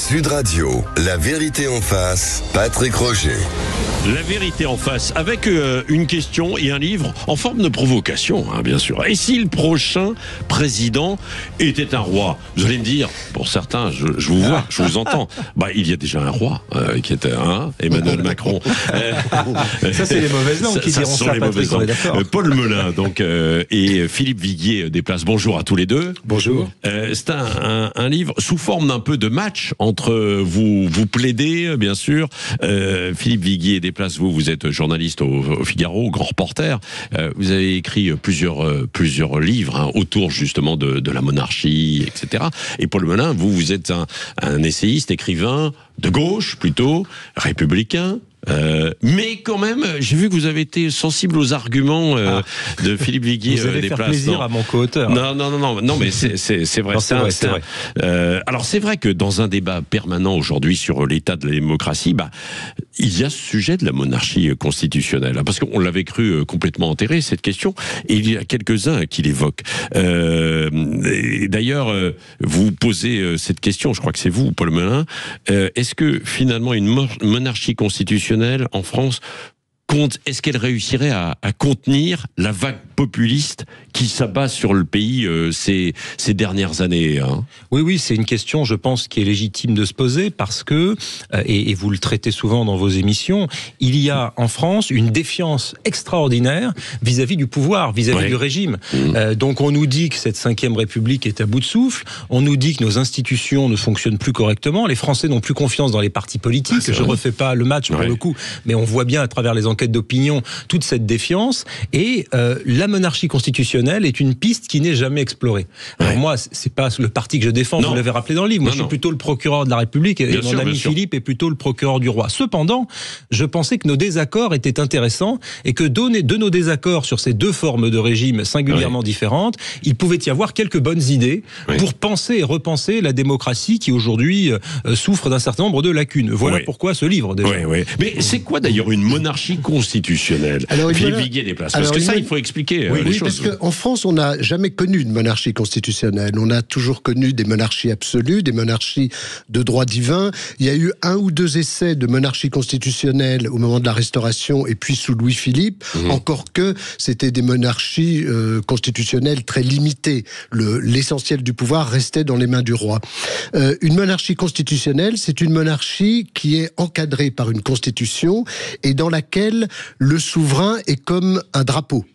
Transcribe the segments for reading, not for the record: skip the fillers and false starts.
Sud Radio, la vérité en face, Patrick Roger. La vérité en face, avec une question et un livre en forme de provocation, bien sûr. Et si le prochain président était un roi? Vous allez me dire, pour certains, je vous vois, je vous entends. Il y a déjà un roi qui était Emmanuel Macron. Ça, c'est les mauvaises langues qui diront ça, Patrick, on est d'accord. Plaul Melin, donc, et Philippe Viguier des Places. Bonjour à tous les deux. Bonjour. C'est un livre sous forme d'un peu de match entre vous plaidez, bien sûr. Philippe Viguier des Places, vous êtes journaliste au Figaro, grand reporter. Vous avez écrit plusieurs livres autour justement de la monarchie, etc. Et Plaul Melin, vous êtes un essayiste, écrivain de gauche plutôt, républicain. Mais quand même, j'ai vu que vous avez été sensible aux arguments de Philippe Viguier vous allez des faire Places. Plaisir à mon co-auteur. Non, mais c'est vrai. C'est vrai. Alors c'est vrai que dans un débat permanent aujourd'hui sur l'état de la démocratie, il y a ce sujet de la monarchie constitutionnelle, parce qu'on l'avait cru complètement enterré cette question, et il y a quelques-uns qui l'évoquent. D'ailleurs, vous posez cette question, je crois que c'est vous, Plaul Melin. Est-ce que finalement une monarchie constitutionnelle en France, est-ce qu'elle réussirait à contenir la vague populiste qui s'abat sur le pays ces dernières années Oui, c'est une question, je pense, qui est légitime de se poser parce que, et vous le traitez souvent dans vos émissions, il y a en France une défiance extraordinaire vis-à-vis du pouvoir, vis-à-vis du régime. Donc on nous dit que cette 5e République est à bout de souffle, on nous dit que nos institutions ne fonctionnent plus correctement, les Français n'ont plus confiance dans les partis politiques, je refais pas le match pour le coup, mais on voit bien à travers les enquêtes d'opinion toute cette défiance, et la monarchie constitutionnelle est une piste qui n'est jamais explorée. Alors moi, c'est pas le parti que je défends, vous l'avez rappelé dans le livre, moi je suis plutôt le procureur de la République, et mon ami Philippe est plutôt le procureur du roi. Cependant, je pensais que nos désaccords étaient intéressants, et que de nos désaccords sur ces deux formes de régime singulièrement différentes, il pouvait y avoir quelques bonnes idées pour penser et repenser la démocratie qui aujourd'hui souffre d'un certain nombre de lacunes. Voilà pourquoi ce livre, déjà. Mais c'est quoi d'ailleurs une monarchie constitutionnelle? Alors, Philippe Viguier des Places, parce que ça, il faut expliquer les choses. Parce qu'en France, on n'a jamais connu de monarchie constitutionnelle. On a toujours connu des monarchies absolues, des monarchies de droit divin. Il y a eu 1 ou 2 essais de monarchie constitutionnelle au moment de la Restauration et puis sous Louis-Philippe, encore que c'était des monarchies constitutionnelles très limitées. L'essentiel du pouvoir restait dans les mains du roi. Une monarchie constitutionnelle, c'est une monarchie qui est encadrée par une constitution et dans laquelle le souverain est comme un drapeau.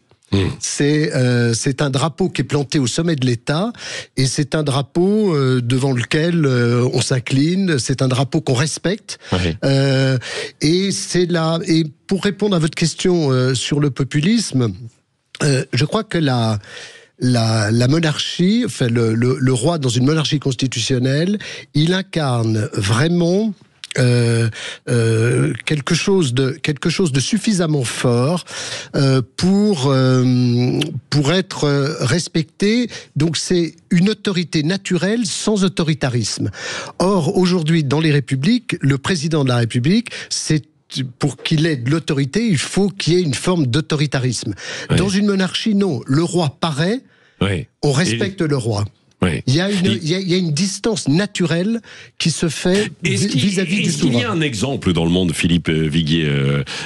C'est un drapeau qui est planté au sommet de l'État, et c'est un drapeau devant lequel on s'incline, c'est un drapeau qu'on respecte. Et c'est là. Et pour répondre à votre question sur le populisme, je crois que la monarchie, enfin le roi dans une monarchie constitutionnelle, il incarne vraiment quelque chose de suffisamment fort pour être respecté. Donc c'est une autorité naturelle sans autoritarisme. Or aujourd'hui dans les républiques, le président de la République, pour qu'il ait de l'autorité, il faut qu'il y ait une forme d'autoritarisme. Dans une monarchie, non. Le roi paraît, on respecte le roi. Il y a une distance naturelle qui se fait vis-à-vis du souverain. Il y a un exemple dans le monde, Philippe Viguier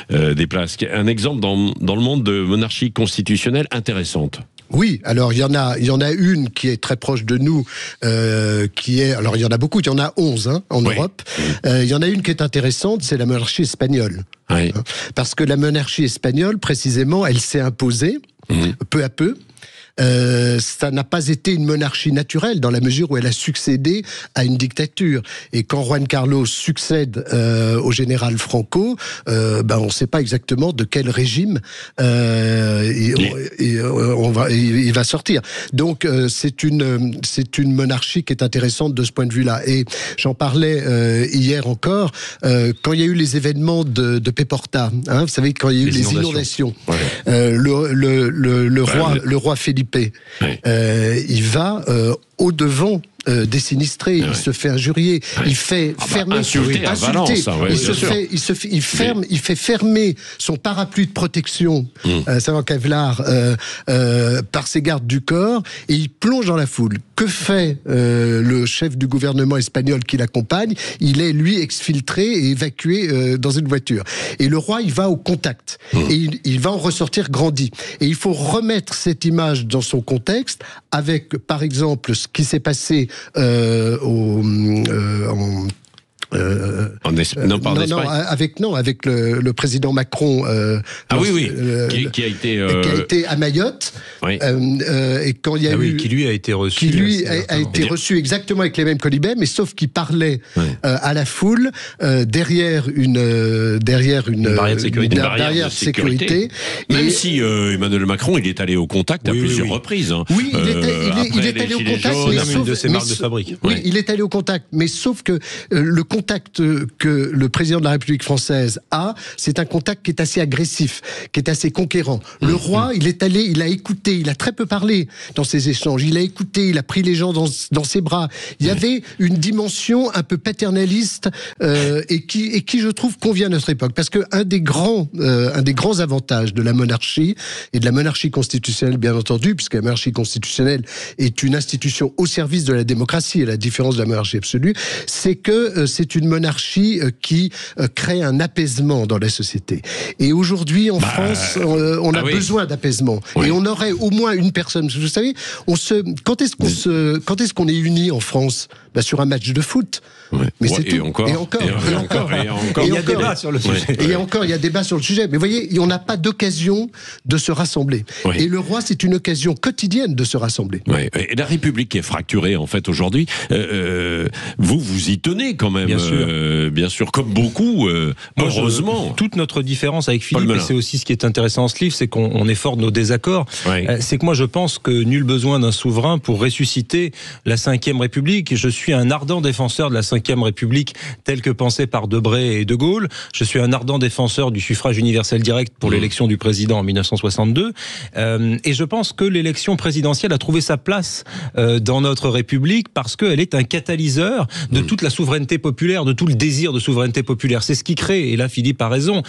des Places, un exemple dans le monde de monarchie constitutionnelle intéressante. Oui, alors il y en a une qui est très proche de nous, alors il y en a beaucoup, il y en a 11 en Europe. Il y en a une qui est intéressante, c'est la monarchie espagnole. Parce que la monarchie espagnole, précisément, elle s'est imposée peu à peu. Ça n'a pas été une monarchie naturelle dans la mesure où elle a succédé à une dictature. Et quand Juan Carlos succède au général Franco, on ne sait pas exactement de quel régime il va sortir. Donc c'est une monarchie qui est intéressante de ce point de vue-là. Et j'en parlais hier encore quand il y a eu les événements de Péporta. Vous savez, quand il y a eu les inondations. Le roi Felipe, il va au-devant des sinistrés, il se fait injurier, il fait fermer, insulter à Valence, il fait fermer son parapluie de protection, savoir Kevlar, par ses gardes du corps, et il plonge dans la foule. Que fait le chef du gouvernement espagnol qui l'accompagne? Il est, lui, exfiltré et évacué dans une voiture. Et le roi, il va au contact. Et il va en ressortir grandi. Et il faut remettre cette image dans son contexte avec, par exemple, ce qui s'est passé avec le président Macron. Qui a été à Mayotte. Oui. Et quand il y a eu, qui lui a été reçu. Qui lui a été reçu exactement avec les mêmes colibets, mais sauf qu'il parlait à la foule derrière une barrière de sécurité. Même si Emmanuel Macron, il est allé au contact à plusieurs reprises. Oui, il est allé au contact, mais sauf une de ses marques de fabrique. Oui, il est allé au contact, mais sauf que le contact que le président de la République française a, c'est un contact qui est assez agressif, qui est assez conquérant. Le roi, il est allé, il a écouté, il a très peu parlé dans ses échanges, il a écouté, il a pris les gens dans ses bras. Il y avait une dimension un peu paternaliste et qui, je trouve, convient à notre époque. Parce que un des grands avantages de la monarchie, et de la monarchie constitutionnelle, bien entendu, puisque la monarchie constitutionnelle est une institution au service de la démocratie, à la différence de la monarchie absolue, c'est que c'est une monarchie qui crée un apaisement dans la société. Et aujourd'hui, en France, on a besoin d'apaisement. Oui. Et on aurait au moins une personne. Vous savez, quand est-ce qu'on est unis en France? Sur un match de foot. Ouais. Mais c'est tout. Et encore. Il y a débat sur le sujet. Et encore, il y a débat sur le sujet. Mais vous voyez, on n'a pas d'occasion de se rassembler. Ouais. Et le roi, c'est une occasion quotidienne de se rassembler. Ouais. Et la République est fracturée, en fait, aujourd'hui. Vous y tenez quand même. Bien sûr, comme beaucoup, heureusement. Toute notre différence avec Philippe, et c'est aussi ce qui est intéressant dans ce livre, c'est qu'on est fort de nos désaccords. Ouais. C'est que moi, je pense que nul besoin d'un souverain pour ressusciter la Ve République. Je suis un ardent défenseur de la Ve République telle que pensée par Debré et De Gaulle. Je suis un ardent défenseur du suffrage universel direct pour l'élection du président en 1962. Et je pense que l'élection présidentielle a trouvé sa place dans notre République parce qu'elle est un catalyseur de toute la souveraineté populaire, de tout le désir de souveraineté populaire. C'est ce qui crée, et là Philippe a raison,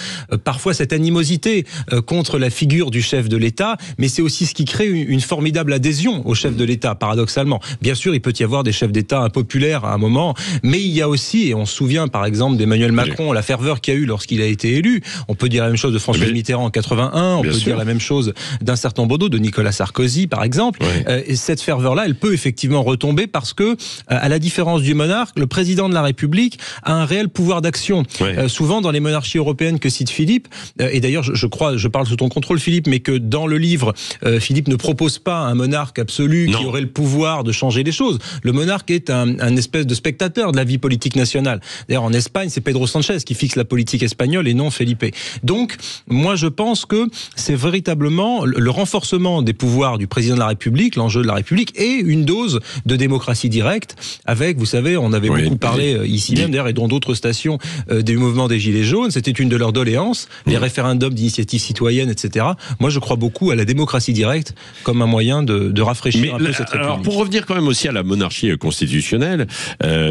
parfois cette animosité contre la figure du chef de l'État, mais c'est aussi ce qui crée une formidable adhésion au chef de l'État, paradoxalement. Bien sûr, il peut y avoir des chefs d'État impopulaires à un moment, mais il y a aussi, et on se souvient par exemple d'Emmanuel Macron, la ferveur qu'il y a eu lorsqu'il a été élu. On peut dire la même chose de François Mitterrand en 81, on peut dire la même chose d'un certain nombre d'autres, de Nicolas Sarkozy par exemple. Et cette ferveur-là, elle peut effectivement retomber parce que, à la différence du monarque, le président de la République a un réel pouvoir d'action. Souvent dans les monarchies européennes que cite Philippe, et d'ailleurs je crois, je parle sous ton contrôle Philippe, mais que dans le livre, Philippe ne propose pas un monarque absolu qui aurait le pouvoir de changer les choses. Le monarque est un espèce de spectateur de la vie politique nationale. D'ailleurs, en Espagne, c'est Pedro Sanchez qui fixe la politique espagnole et non Felipe. Donc, moi, je pense que c'est véritablement le renforcement des pouvoirs du président de la République, l'enjeu de la République, et une dose de démocratie directe avec, vous savez, on avait beaucoup parlé ici même, d'ailleurs, et dans d'autres stations du mouvement des Gilets jaunes, c'était une de leurs doléances, les référendums d'initiative citoyenne, etc. Moi, je crois beaucoup à la démocratie directe comme un moyen de rafraîchir un peu cette République. Alors, pour revenir quand même aussi à la monarchie constitutionnelle,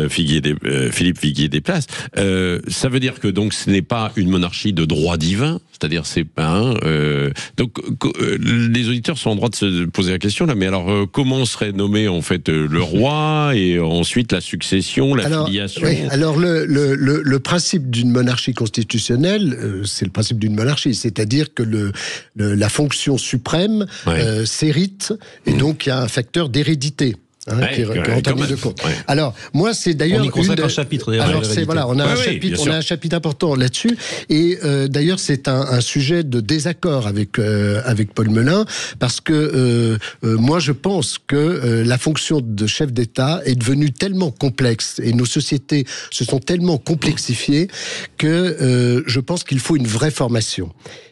Philippe Viguier-Desplaces, ça veut dire que donc ce n'est pas une monarchie de droit divin, c'est-à-dire c'est pas donc les auditeurs sont en droit de se poser la question là, mais alors comment serait nommé en fait le roi et ensuite la succession, la filiation? Alors le principe d'une monarchie constitutionnelle, c'est le principe d'une monarchie, c'est-à-dire que la fonction suprême s'hérite et donc il y a un facteur d'hérédité. Qui rentre en ligne de compte. Alors, moi, c'est d'ailleurs... On y consacre un chapitre. Alors, on a un chapitre important là-dessus. Et d'ailleurs, c'est un sujet de désaccord avec Paul Melun, parce que moi, je pense que la fonction de chef d'État est devenue tellement complexe, et nos sociétés se sont tellement complexifiées, que je pense qu'il faut une vraie formation.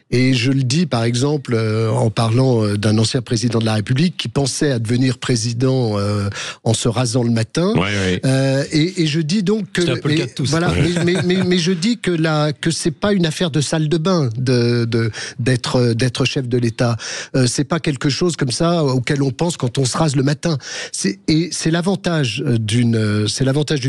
Et je le dis, par exemple, en parlant d'un ancien président de la République qui pensait à devenir président en se rasant le matin. Et je dis donc que... C'est un peu le cas de tous. Voilà, mais je dis que c'est pas une affaire de salle de bain d'être chef de l'État. C'est pas quelque chose comme ça auquel on pense quand on se rase le matin. C'est l'avantage d'une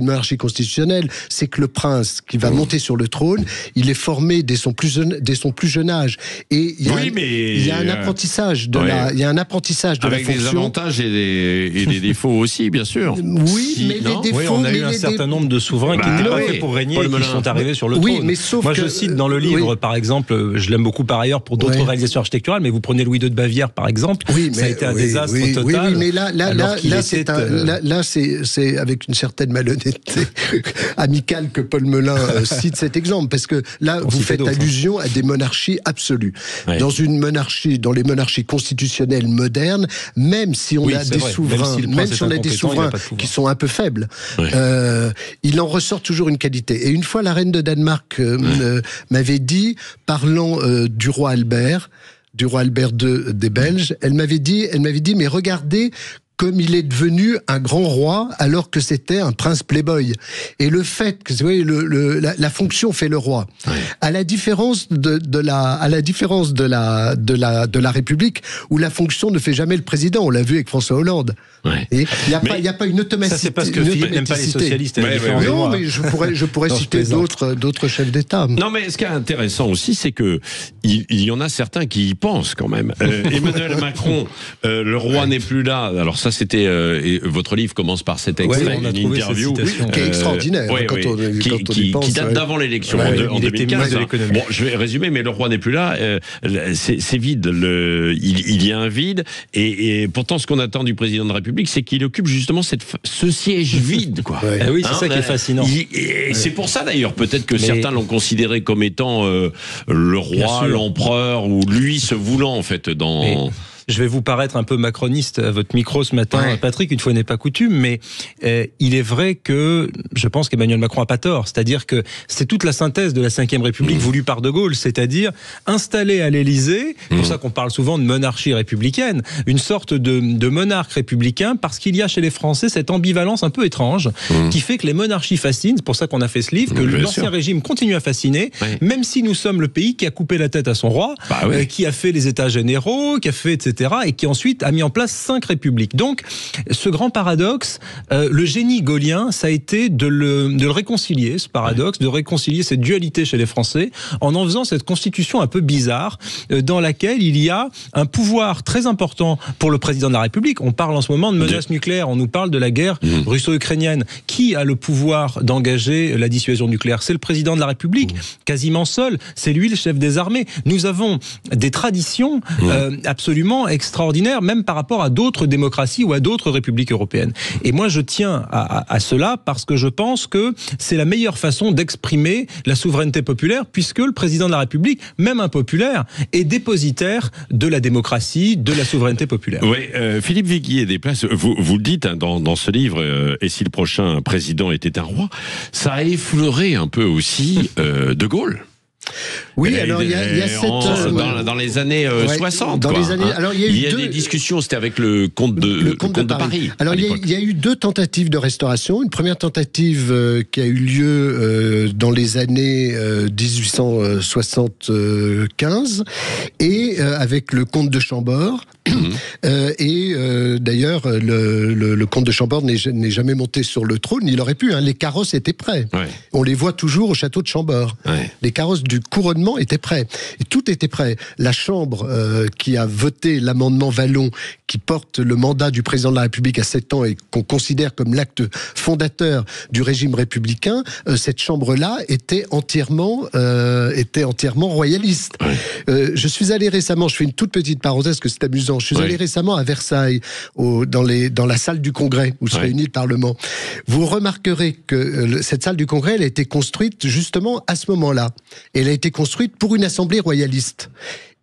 monarchie constitutionnelle, c'est que le prince qui va monter sur le trône, il est formé dès son plus jeune âge. Et il y a un apprentissage de la fonction. Avec des avantages et des défauts aussi, bien sûr. Oui, mais les défauts... Oui, on a eu un certain nombre de souverains qui n'étaient pas faits pour régner et qui sont arrivés sur le trône. Oui, mais sauf Moi, je cite dans le livre, par exemple, je l'aime beaucoup par ailleurs pour d'autres réalisations architecturales, mais vous prenez Louis II de Bavière, par exemple, ça a été un désastre total. Oui, mais là, c'est avec une certaine malhonnêteté amicale que Paul Melun cite cet exemple, parce que là, vous faites allusion à des monarchies absolues. Dans les monarchies constitutionnelles modernes, même si on a des souverains, qui sont un peu faibles, il en ressort toujours une qualité. Et une fois, la reine de Danemark m'avait dit, parlant du roi Albert II des Belges, elle m'avait dit, mais regardez comme il est devenu un grand roi alors que c'était un prince playboy. Et le fait que, vous voyez, la fonction fait le roi. À la différence de la République, où la fonction ne fait jamais le président. On l'a vu avec François Hollande. Et il n'y a pas une automaticité. Ça, c'est parce que Philippe n'aime pas les socialistes. Non, mais je pourrais citer d'autres chefs d'État. Non, mais ce qui est intéressant aussi, c'est que il y en a certains qui y pensent quand même. Emmanuel Macron, le roi n'est plus là. Alors ça, c'était votre livre commence par cet extrait, une interview qui est extraordinaire. Qui date d'avant l'élection en 2015. Bon, je vais résumer, mais le roi n'est plus là. C'est vide. Il y a un vide. Et pourtant, ce qu'on attend du président de la République, c'est qu'il occupe justement ce siège vide, quoi. Oui, c'est ça qui est fascinant. Et c'est pour ça d'ailleurs, peut-être que certains l'ont considéré comme étant le roi, l'empereur, ou lui se voulant en fait dans... Je vais vous paraître un peu macroniste à votre micro ce matin, Patrick, une fois n'est pas coutume, mais il est vrai que je pense qu'Emmanuel Macron a pas tort. C'est-à-dire que c'est toute la synthèse de la Ve République voulue par De Gaulle, c'est-à-dire installer à l'Élysée, c'est pour ça qu'on parle souvent de monarchie républicaine, une sorte de monarque républicain, parce qu'il y a chez les Français cette ambivalence un peu étrange qui fait que les monarchies fascinent, c'est pour ça qu'on a fait ce livre, que l'ancien régime continue à fasciner, même si nous sommes le pays qui a coupé la tête à son roi, qui a fait les États généraux, qui a fait, etc., et qui ensuite a mis en place 5 républiques. Donc, ce grand paradoxe, le génie gaullien, ça a été de le réconcilier, ce paradoxe, de réconcilier cette dualité chez les Français, en faisant cette constitution un peu bizarre, dans laquelle il y a un pouvoir très important pour le président de la République. On parle en ce moment de menace nucléaire, on nous parle de la guerre russo-ukrainienne. Qui a le pouvoir d'engager la dissuasion nucléaire? C'est le président de la République, quasiment seul. C'est lui le chef des armées. Nous avons des traditions absolument extraordinaire, même par rapport à d'autres démocraties ou à d'autres républiques européennes. Et moi, je tiens à cela parce que je pense que c'est la meilleure façon d'exprimer la souveraineté populaire, puisque le président de la République, même impopulaire, est dépositaire de la démocratie, de la souveraineté populaire. Oui, Philippe Viguier des Places, vous le dites dans ce livre, et si le prochain président était un roi, ça a effleuré un peu aussi De Gaulle. Oui, alors il y a cette... Dans les années 60, dans les années, alors, il y a des discussions, c'était avec le comte de Paris. Alors il y a eu 2 tentatives de restauration. Une première tentative qui a eu lieu dans les années 1875 et avec le comte de Chambord. Et d'ailleurs, le comte de Chambord n'est jamais monté sur le trône. Il aurait pu. Les carrosses étaient prêts. On les voit toujours au château de Chambord. Les carrosses du couronnement étaient prêts. Et tout était prêt. La Chambre qui a voté l'amendement Vallon, qui porte le mandat du président de la République à 7 ans et qu'on considère comme l'acte fondateur du régime républicain, cette Chambre-là était entièrement royaliste. Je suis allé récemment, je fais une toute petite parenthèse parce que c'est amusant, je suis allé récemment à Versailles, dans la salle du Congrès où se réunit le Parlement. Vous remarquerez que cette salle du Congrès, elle a été construite justement à ce moment-là. Elle a été construite pour une assemblée royaliste.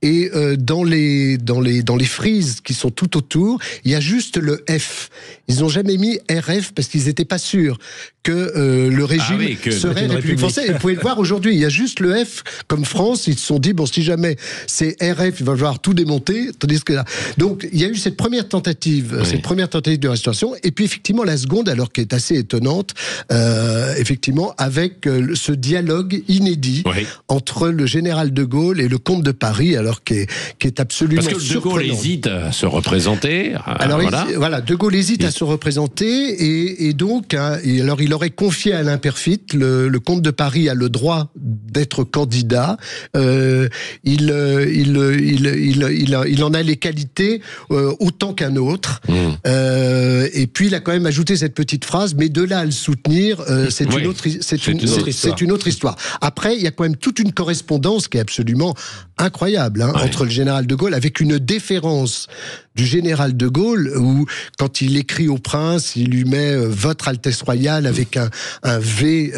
et dans les frises qui sont tout autour, il y a juste le F. Ils n'ont jamais mis RF parce qu'ils n'étaient pas sûrs que le régime serait République française. Et vous pouvez le voir aujourd'hui, il y a juste le F comme France. Ils se sont dit, bon, si jamais c'est RF, il va falloir tout démonter. Tandis que là. Donc, il y a eu cette première tentative de restauration. Et puis, effectivement, la seconde, alors qui est assez étonnante, effectivement, avec ce dialogue inédit entre le général de Gaulle et le comte de Paris, alors qui est absolument surprenant. Parce que de Gaulle hésite à se représenter. Alors, de Gaulle hésite à se représenter et donc, alors il aurait confié à Alain Peyrefitte, le comte de Paris a le droit d'être candidat. Il en a les qualités autant qu'un autre. Et puis il a quand même ajouté cette petite phrase, mais de là à le soutenir, c'est une autre histoire. Après, il y a quand même toute une correspondance qui est absolument incroyable entre le général de Gaulle, avec une déférence du général de Gaulle, où quand il écrit au prince, il lui met votre Altesse royale avec un V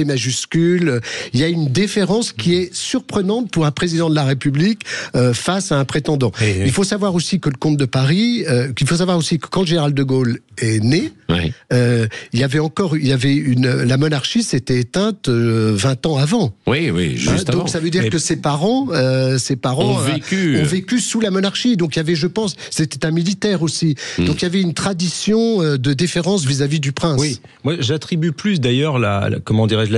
majuscule. Il y a une déférence qui est surprenante pour un président de la République face à un prétendant. Il faut savoir aussi que le comte de Paris, que quand le général de Gaulle est né, la monarchie s'était éteinte 20 ans avant. Juste avant. Donc ça veut dire que ses parents ont vécu sous la monarchie. Donc il y avait, je pense, c'était un militaire aussi. Donc il y avait une tradition de déférence vis-à-vis du prince. Oui, moi j'attribue plus d'ailleurs la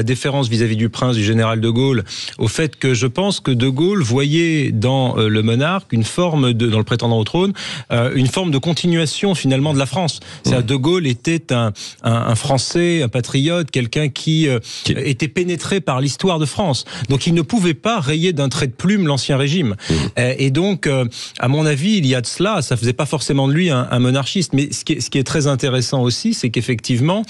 déférence vis-à-vis du prince, du général de Gaulle, au fait que je pense que de Gaulle voyait dans le monarque une forme dans le prétendant au trône, une forme de continuation finalement de la France. C'est-à-dire de Gaulle était un Français, un patriote, quelqu'un qui était pénétré par l'histoire de France. Donc il ne pouvait pas rayer d'un trait de plume l'ancien régime. Et donc, à mon avis, il y a de cela. Ça faisait pas forcément de lui un monarchiste. Mais ce qui est très intéressant aussi, c'est qu'effectivement,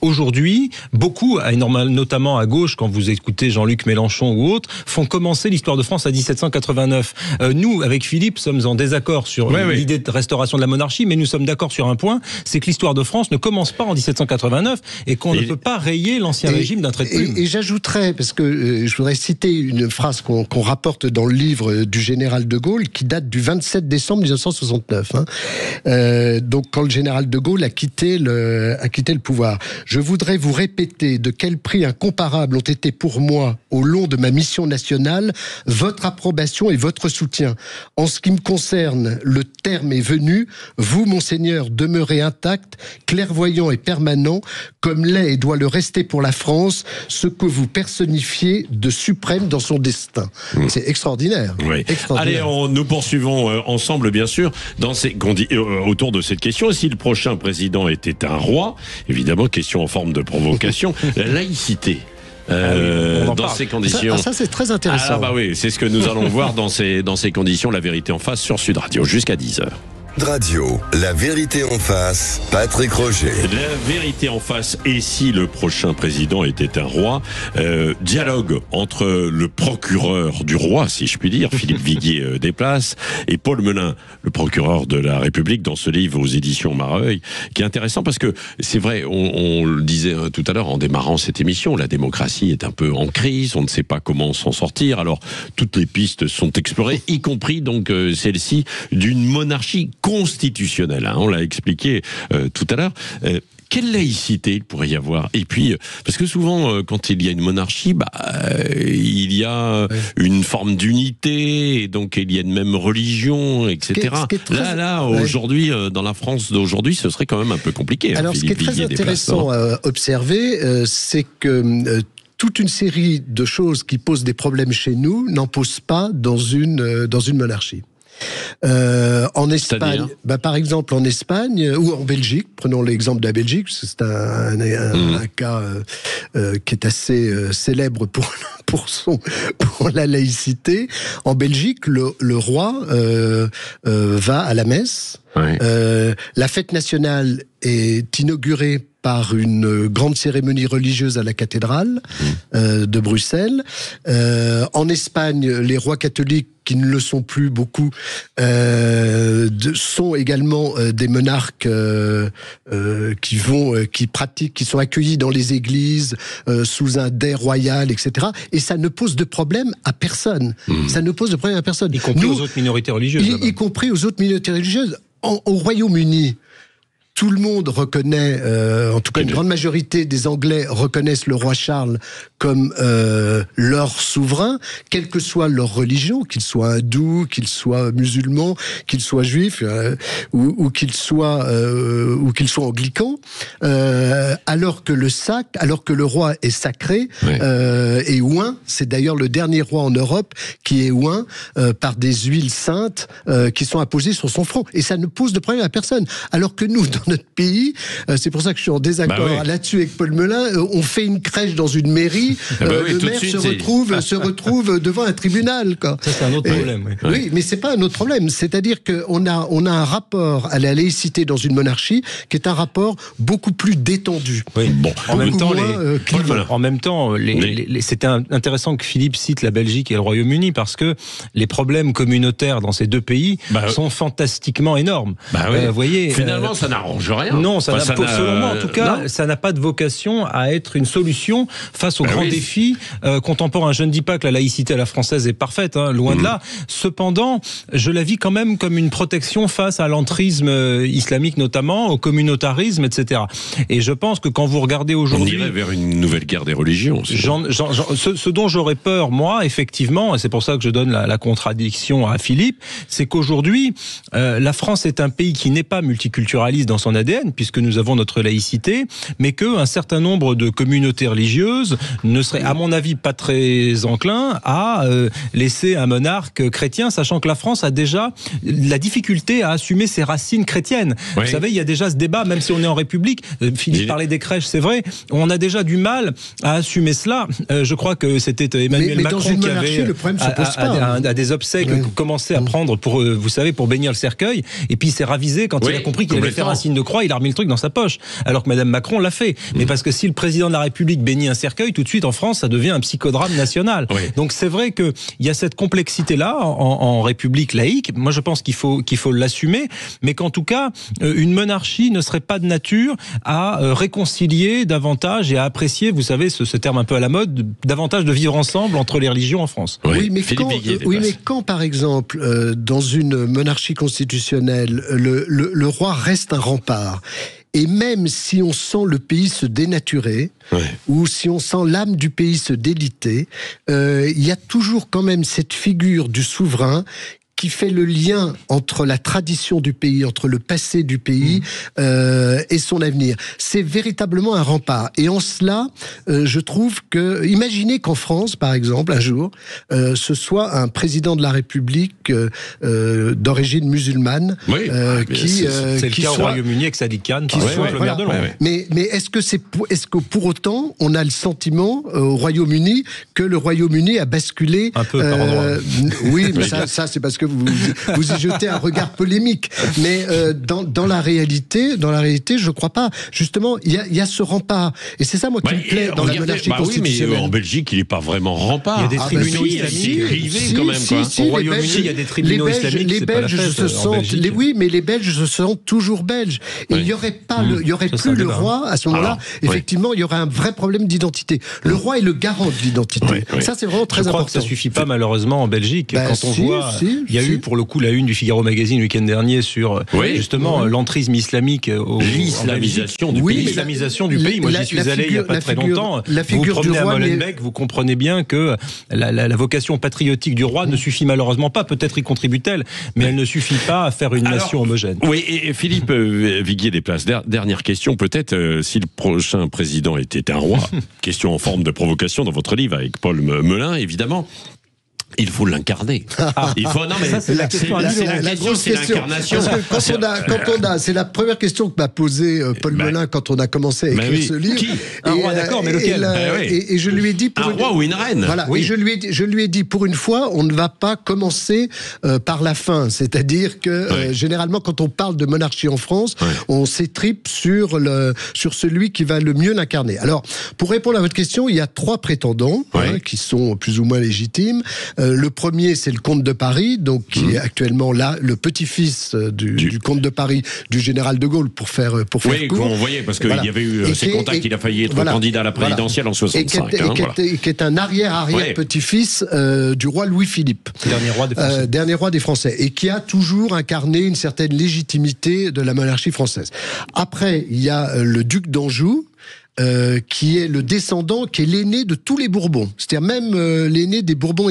aujourd'hui, beaucoup, notamment à gauche, quand vous écoutez Jean-Luc Mélenchon ou autres, font commencer l'histoire de France à 1789. Nous, avec Philippe, sommes en désaccord sur l'idée de restauration de la monarchie, mais nous sommes d'accord sur un point, c'est que l'histoire de France ne commence pas en 1789 et qu'on ne peut pas rayer l'ancien régime d'un trait de plume. Et j'ajouterais, parce que je voudrais citer une phrase qu'on rapporte dans le livre du général de Gaulle, qui date du 27 décembre 1969. Donc quand le général de Gaulle a quitté le pouvoir. Je voudrais vous répéter de quel prix incomparable ont été pour moi, au long de ma mission nationale, votre approbation et votre soutien. En ce qui me concerne, le terme est venu. Vous, monseigneur, demeurez intact, clairvoyant et permanent, comme l'est et doit le rester pour la France, ce que vous personnifiez de suprême dans son destin. C'est extraordinaire. Extraordinaire. Allez, nous poursuivons ensemble, bien sûr, autour de cette question. Si le prochain président était un roi, évidemment, question en forme de provocation, la laïcité. Dans ces conditions. Ça c'est très intéressant. C'est ce que nous allons voir dans ces conditions. La vérité en face sur Sud Radio jusqu'à 10h. Radio, la vérité en face, Patrick Roger. La vérité en face, et si le prochain président était un roi, dialogue entre le procureur du roi, si je puis dire, Philippe Viguier Desplaces, et Paul Melun, le procureur de la République, dans ce livre aux éditions Mareuil, qui est intéressant parce que c'est vrai, on le disait tout à l'heure en démarrant cette émission, la démocratie est un peu en crise, on ne sait pas comment s'en sortir, alors toutes les pistes sont explorées, y compris donc celle-ci d'une monarchie constitutionnelle, on l'a expliqué tout à l'heure. Quelle laïcité il pourrait y avoir? Et puis, parce que souvent, quand il y a une monarchie, il y a une forme d'unité, et donc il y a une même religion, etc. Aujourd'hui, dans la France d'aujourd'hui, ce serait quand même un peu compliqué. Alors, ce qui est très intéressant à observer, c'est que toute une série de choses qui posent des problèmes chez nous n'en posent pas dans une monarchie. En Espagne, par exemple en Espagne ou en Belgique, prenons l'exemple de la Belgique, c'est un cas qui est assez célèbre pour la laïcité. En Belgique, le roi va à la messe. La fête nationale est inaugurée par une grande cérémonie religieuse à la cathédrale de Bruxelles. En Espagne, les rois catholiques, qui ne le sont plus beaucoup, sont également des monarques qui pratiquent, qui sont accueillis dans les églises sous un dais royal, etc. Et ça ne pose de problème à personne. Ça ne pose de problème à personne. Y compris aux autres minorités religieuses. Y compris aux autres minorités religieuses. Au Royaume-Uni, tout le monde reconnaît, en tout cas une grande majorité des Anglais reconnaissent le roi Charles comme leur souverain, quelle que soit leur religion, qu'ils soient hindous, qu'ils soient musulmans, qu'ils soient juifs ou qu'ils soient anglicans, alors que le roi est sacré et oint. C'est d'ailleurs le dernier roi en Europe qui est oint par des huiles saintes qui sont apposées sur son front. Et ça ne pose de problème à personne. Alors que nous, dans notre pays, c'est pour ça que je suis en désaccord là-dessus avec Paul Melun, on fait une crèche dans une mairie, le maire se retrouve devant un tribunal. Quoi. Ça, c'est un autre problème. Oui, mais c'est pas un autre problème. C'est-à-dire qu'on a un rapport à la laïcité dans une monarchie qui est un rapport beaucoup plus détendu. Oui. Bon, en même temps, c'était intéressant que Philippe cite la Belgique et le Royaume-Uni parce que les problèmes communautaires dans ces deux pays sont fantastiquement énormes. Vous voyez, finalement, ça n'arrange rien. Non, selon moi, en tout cas, ça n'a pas de vocation à être une solution face aux grands défis contemporains. Je ne dis pas que la laïcité à la française est parfaite, loin de là. Cependant, je la vis quand même comme une protection face à l'entrisme islamique notamment, au communautarisme, etc. Et je pense que quand vous regardez aujourd'hui... On irait vers une nouvelle guerre des religions. Ce dont j'aurais peur, moi, effectivement, et c'est pour ça que je donne la contradiction à Philippe, c'est qu'aujourd'hui, la France est un pays qui n'est pas multiculturaliste dans son ADN, puisque nous avons notre laïcité, mais qu'un certain nombre de communautés religieuses ne seraient, à mon avis, pas très enclins à laisser un monarque chrétien, sachant que la France a déjà la difficulté à assumer ses racines chrétiennes. Vous savez, il y a déjà ce débat, même si on est en République, Philippe parlait des crèches, c'est vrai, on a déjà du mal à assumer cela. Je crois que c'était Emmanuel Macron qui avait à des obsèques commencé à prendre pour, vous savez, pour bénir le cercueil, et puis il s'est ravisé quand il a compris qu'il allait faire un signe de croix, il a remis le truc dans sa poche, alors que Madame Macron l'a fait. Mais parce que si le président de la République bénit un cercueil, tout de suite en France, ça devient un psychodrame national. Donc c'est vrai qu'il y a cette complexité-là en République laïque. Moi je pense qu'il faut l'assumer, mais qu'en tout cas, une monarchie ne serait pas de nature à réconcilier davantage et à apprécier, vous savez, ce terme un peu à la mode, davantage de vivre ensemble entre les religions en France. Mais quand par exemple, dans une monarchie constitutionnelle, le roi reste un rempart, et même si on sent le pays se dénaturer, ou si on sent l'âme du pays se déliter, il y a toujours quand même cette figure du souverain qui fait le lien entre la tradition du pays, entre le passé du pays et son avenir. C'est véritablement un rempart. Et en cela, je trouve que... Imaginez qu'en France, par exemple, un jour, ce soit un président de la République d'origine musulmane c'est le cas au Royaume-Uni avec Sadiq Khan, qui soit le maire de Londres. Mais est-ce que pour autant, on a le sentiment au Royaume-Uni que le Royaume-Uni a basculé... Un peu par endroit. Oui, mais ça c'est parce que vous y jetez un regard polémique. Mais dans la réalité, je crois pas. Justement, il y a ce rempart. Et c'est ça, moi, qui me plaît dans la monarchie constitutionnelle. Oui, mais en Belgique, il n'est pas vraiment rempart. Il y a des tribunaux islamiques. Quand même. Au Royaume-Uni, il y a des tribunaux islamiques. Les Belges se sentent... Oui, mais les Belges se sentent toujours belges. Et il n'y aurait plus le roi, à ce moment-là. Effectivement, il y aurait un vrai problème d'identité. Le roi est le garant de l'identité. Ça, c'est vraiment très important. Je crois que ça suffit pas, malheureusement, en Belgique. Quand on voit... Il y a eu pour le coup la une du Figaro Magazine le week-end dernier sur justement l'entrisme islamique, l'islamisation du pays. L'islamisation du pays. Moi j'y suis allé il n'y a pas très longtemps. Vous vous promenez à Molenbeek, vous comprenez bien que la vocation patriotique du roi ne suffit malheureusement pas. Peut-être y contribue-t-elle, mais elle ne suffit pas à faire une nation homogène. Oui, et Philippe Viguier Desplaces, dernière question, peut-être si le prochain président était un roi, question en forme de provocation dans votre livre avec Paul Melun, évidemment. Il faut l'incarner. Il faut, non, mais ça, c'est la question. La grosse question, c'est l'incarnation. C'est la première question que m'a posée Paul Melun quand on a commencé à écrire ce livre. Qui? Un roi, d'accord, mais lequel? Et je lui ai dit... Un roi ou une reine. Voilà, oui. et je lui ai dit, pour une fois, on ne va pas commencer par la fin. C'est-à-dire que, généralement, quand on parle de monarchie en France, on s'étripe sur celui qui va le mieux l'incarner. Alors, pour répondre à votre question, il y a 3 prétendants qui sont plus ou moins légitimes. Le premier, c'est le comte de Paris, donc qui est actuellement là, le petit-fils du comte de Paris, du général de Gaulle, pour faire court. Oui, on voyait, parce qu'il y avait eu ces contacts, il a failli être candidat à la présidentielle en 65. Et qui est un arrière-petit-fils du roi Louis-Philippe. Dernier roi des Français. Et qui a toujours incarné une certaine légitimité de la monarchie française. Après, il y a le duc d'Anjou, qui est le descendant, qui est l'aîné de tous les Bourbons. C'est-à-dire même l'aîné des Bourbons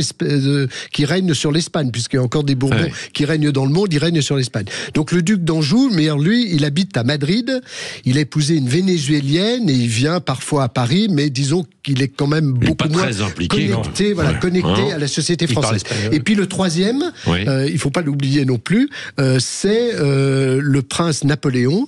qui règnent sur l'Espagne, puisqu'il y a encore des Bourbons qui règnent dans le monde, ils règnent sur l'Espagne. Donc le duc d'Anjou, mais lui, il habite à Madrid, il a épousé une Vénézuélienne et il vient parfois à Paris, mais disons qu'il est quand même beaucoup moins connecté, connecté à la société française. Et puis le troisième, il faut pas l'oublier non plus, c'est le prince Napoléon,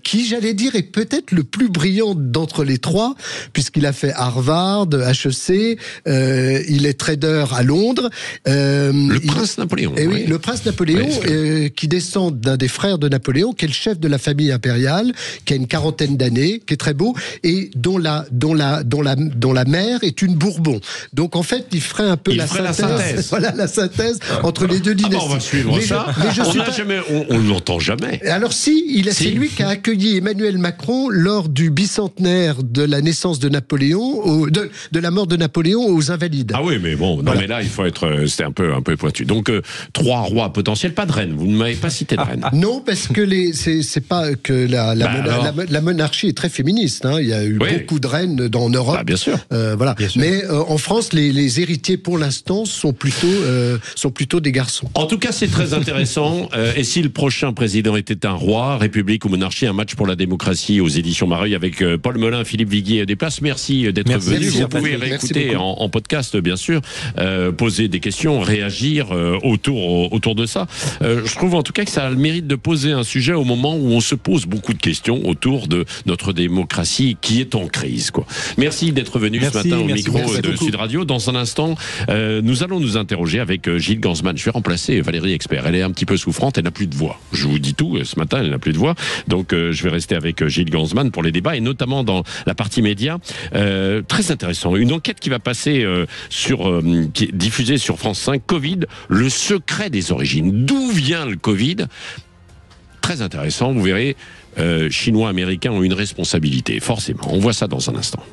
qui, j'allais dire, est peut-être le plus brillant d'entre les 3, puisqu'il a fait Harvard, HEC, il est trader à Londres. Prince Napoléon. Oui, le prince Napoléon, qui descend d'un des frères de Napoléon, qui est le chef de la famille impériale, qui a une 40aine d'années, qui est très beau, et dont la mère est une Bourbon. Donc, en fait, il ferait un peu la synthèse. Voilà, la synthèse entre les deux dynasties. On va suivre ça. On ne l'entend jamais. Alors, c'est lui qui a accueilli Emmanuel Macron lors du bicentenaire de la naissance de Napoléon, de la mort de Napoléon aux Invalides. Ah oui, mais bon, non, mais là, il faut être, c'était un peu pointu. Donc, 3 rois potentiels, pas de reine. Vous ne m'avez pas cité de reine. Non, parce que c'est pas que la monarchie est très féministe. Hein. Il y a eu beaucoup de reines en Europe. Bien sûr. Voilà. Bien sûr. Mais en France, les héritiers, pour l'instant, sont plutôt des garçons. En tout cas, c'est très intéressant. Et si le prochain président était un roi, République ou monarchie, un match pour la démocratie aux éditions Mareuil avec Paul Melun, Philippe Viguier des Places. Merci d'être venu. Vous pouvez réécouter en podcast, bien sûr, poser des questions, réagir autour de ça. Je trouve en tout cas que ça a le mérite de poser un sujet au moment où on se pose beaucoup de questions autour de notre démocratie qui est en crise, quoi. Merci d'être venu ce matin au micro de Sud Radio. Dans un instant, nous allons nous interroger avec Gilles Gansman. Je vais remplacer Valérie Expert. Elle est un petit peu souffrante, elle n'a plus de voix. Je vous dis tout, ce matin, elle n'a plus de voix. Donc, je vais rester avec Gilles Gansman pour les débats et notamment dans la partie média. Très intéressant. Une enquête qui va passer qui est diffusée sur France 5. Covid, le secret des origines. D'où vient le Covid? Très intéressant. Vous verrez, Chinois, Américains ont une responsabilité, forcément. On voit ça dans un instant.